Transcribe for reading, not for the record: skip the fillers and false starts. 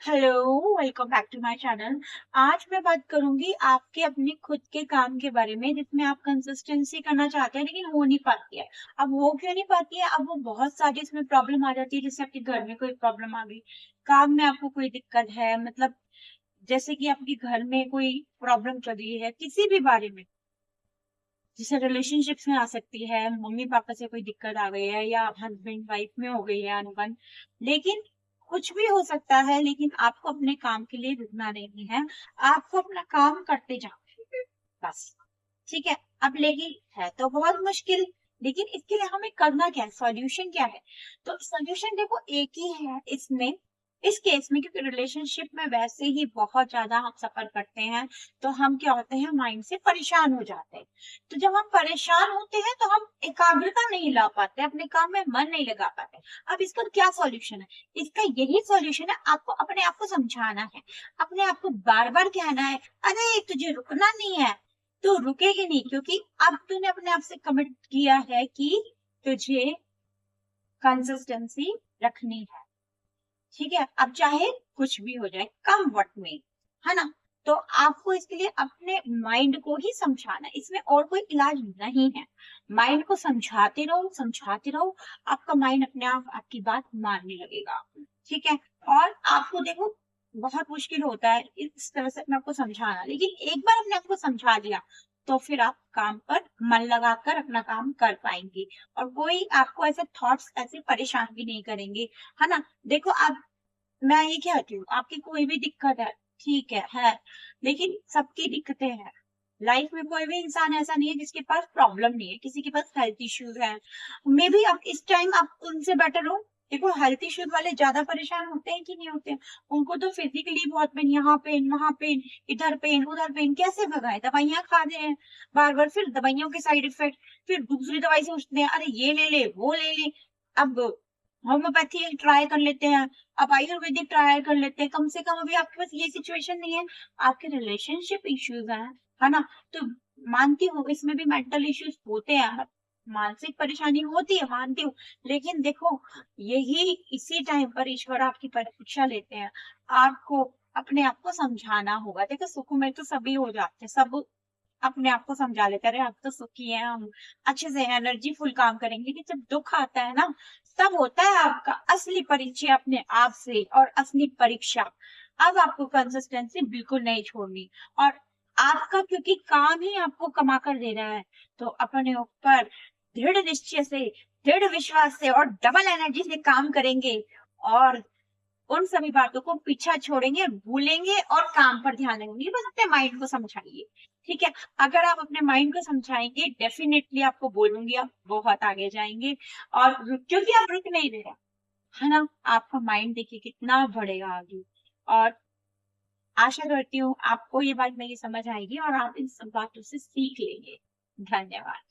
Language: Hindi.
Hello, welcome back to my channel. आज मैं बात करूंगी आपके अपने खुद के काम के बारे में जिसमें आप कंसिस्टेंसी करना चाहते हैं लेकिन हो नहीं पाती है। अब वो क्यों नहीं पाती है? अब वो बहुत सारी इसमें प्रॉब्लम आ जाती है। जैसे आपके घर में कोई प्रॉब्लम आ गई, काम में आपको कोई दिक्कत है, मतलब जैसे कि आपके घर में कोई प्रॉब्लम चल रही है किसी भी बारे में, जैसे रिलेशनशिप्स में आ सकती है, मम्मी पापा से कोई दिक्कत आ गई है या हस्बैंड वाइफ में हो गई है अनबन। लेकिन कुछ भी हो सकता है, लेकिन आपको अपने काम के लिए रुकना नहीं है। आपको अपना काम करते जाना है बस। ठीक है। अब लेकिन है तो बहुत मुश्किल, लेकिन इसके लिए हमें करना क्या है, सॉल्यूशन क्या है? तो सॉल्यूशन देखो एक ही है इसमें, इस केस में, क्योंकि रिलेशनशिप में वैसे ही बहुत ज्यादा हम सफर करते हैं, तो हम क्या होते हैं, माइंड से परेशान हो जाते हैं। तो जब हम परेशान होते हैं तो हम एकाग्रता नहीं ला पाते, अपने काम में मन नहीं लगा पाते। अब इसका क्या सॉल्यूशन है? इसका यही सॉल्यूशन है, आपको अपने आप को समझाना है, अपने आप को बार बार कहना है, अरे तुझे रुकना नहीं है तो रुकेगी नहीं, क्योंकि अब तूने अपने आप से कमिट किया है कि तुझे कंसिस्टेंसी रखनी है। ठीक है। अब चाहे कुछ भी हो जाए, कम वक्त में, है ना? तो आपको इसके लिए अपने माइंड को ही समझाना है, इसमें और कोई इलाज नहीं है। माइंड को समझाते रहो, समझाते रहो, आपका माइंड अपने आप आपकी बात मानने लगेगा। ठीक है। और आपको देखो, बहुत मुश्किल होता है इस तरह से अपने आपको समझाना, लेकिन एक बार अपने आपको समझा दिया तो फिर आप काम पर मन लगाकर अपना काम कर पाएंगे, और कोई आपको ऐसे थॉट्स ऐसे परेशान भी नहीं करेंगे, है ना? देखो, आप, मैं ये कहती हूँ, आपकी कोई भी दिक्कत है, ठीक है, लेकिन सबकी दिक्कतें हैं। लाइफ में कोई भी इंसान ऐसा नहीं है जिसके पास प्रॉब्लम नहीं है, किसी के पास हेल्थ इश्यूज है। मे बी आप इस टाइम आप उनसे बेटर हो। देखो, हेल्थ इश्यूज वाले ज्यादा परेशान होते हैं कि नहीं होते हैं? उनको तो फिजिकली बहुत पेन, यहाँ पेन, वहां पेन, इधर पेन, उधर पेन, कैसे भगाए? दवाइयां खा रहे हैं बार बार, फिर दवाइयों के साइड इफेक्ट, फिर दूसरी दवाई सोचते हैं, अरे ये ले ले, वो ले ले। अब होम्योपैथी ट्राई कर लेते हैं, अब आयुर्वेदिक ट्राई कर लेते हैं। कम से कम अभी आपके पास ये सिचुएशन नहीं है, आपके रिलेशनशिप इश्यूज हैं, है ना? तो मानती हूँ इसमें भी मेंटल इश्यूज होते हैं, मानसिक परेशानी होती है, मानती हूँ। लेकिन देखो, यही इसी टाइम पर ईश्वर आपकी परीक्षा लेते हैं। आपको अपने आप को समझाना होगा। देखो, सुख में तो सभी हो जाते हैं, सब अपने आप को समझा लेते हैं, अरे आप तो सुखी हैं, हम अच्छे से एनर्जी फुल काम करेंगे। लेकिन जब दुख आता है ना, तब होता है आपका असली परिचय अपने आप से, और असली परीक्षा। अब आपको कंसिस्टेंसी बिल्कुल नहीं छोड़नी, और आपका, क्योंकि काम ही आपको कमा कर दे रहा है, तो अपने ऊपर दृढ़ निश्चय से, दृढ़ विश्वास से और डबल एनर्जी से काम करेंगे, और उन सभी बातों को पीछा छोड़ेंगे, भूलेंगे और काम पर ध्यान देंगे। बस अपने माइंड को समझाइए। ठीक है। अगर आप अपने माइंड को समझाएंगे, डेफिनेटली आपको बोलूंगी, आप बहुत आगे जाएंगे। और क्योंकि आप रुक नहीं रहे, है ना? आपका माइंड देखिए कितना बढ़ेगा आगे। और आशा करती हूँ आपको ये बात मेरी समझ आएगी और आप इन सब बातों से सीख लेंगे। धन्यवाद।